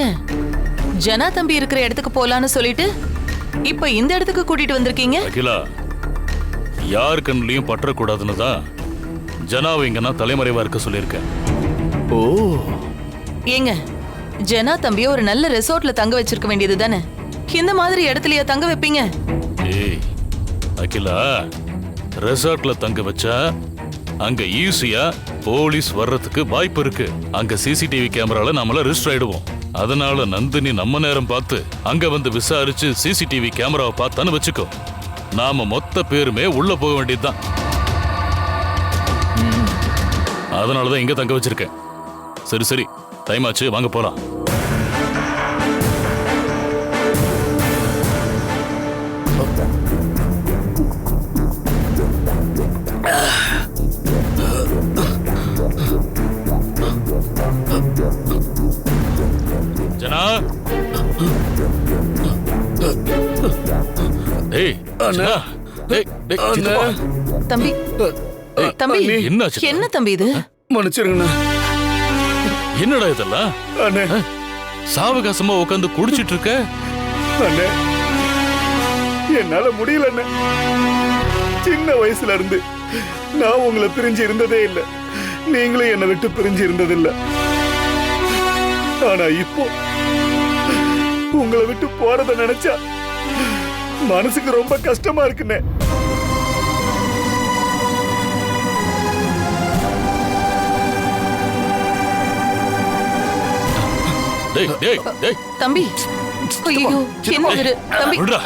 ஏங்க, ஜனா தம்பி இருக்கிற இடத்துக்கு போலான்னு சொல்லிட்டு இப்ப இந்த இடத்துக்கு கூட்டிட்டு வந்திருக்கீங்க. அகிலா, யார் கண்ணுலயும் பற்றக்கூடாதுன்னு தான் ஜனாவை இங்க நான் தலைமறைவா இருக்க சொல்லியிருக்கேன். ஓ, ஏங்க, ஜனா தம்பிய ஒரு நல்ல ரெசார்ட்ல தங்க வச்சிருக்க வேண்டியது தானே. இந்த மாதிரி இடத்துலயா தங்க வைப்பீங்க? ஏய் அகிலா, ரெசார்ட்ல தங்க வச்சா அங்க ஈஸியா போலீஸ் வர்றதுக்கு வாய்ப்பு இருக்கு. அங்க சிசிடிவி கேமரால நம்மள ரெஜிஸ்டர் ஆயிடுவோம். அதனால நந்தினி நம்ம நேரம் பார்த்து அங்க வந்து விசாரிச்சு சிசிடிவி கேமராவை பார்த்தான்னு வச்சுக்கோ, நாம மொத்த பேருமே உள்ள போக வேண்டியதுதான். அதனாலதான் இங்க தங்க வச்சிருக்கேன். சரி சரி, டைம் ஆச்சு, வாங்க போலாம். ஜனா, டேய் அண்ணா. ஜனா, டேய் டேய் அண்ணா. சித்தப்பா. தம்பி, தம்பி, அண்ணி. என்னாச்சு? என்ன தம்பி இது? மன்னிச்சிருங்கண்ணா. என்னடா இதெல்லாம்? அண்ணே, சாவகாசமா உட்காந்து குடிச்சிட்டு இருக்க. அண்ணே, என்னால முடியல அண்ணே. சின்ன வயசுல இருந்து நான் உங்களை பிரிஞ்சு இருந்ததே இல்லை. நீங்களும் என்னை விட்டு பிரிஞ்சு இருந்ததில்ல. ஆனா இப்போ உங்களை விட்டு போறத நினைச்சா மனசுக்கு ரொம்ப கஷ்டமா இருக்குண்ணே. டேய் டேய் டேய், தம்பி, ஐயோ, என்ன இது? தம்பி, விடுடா.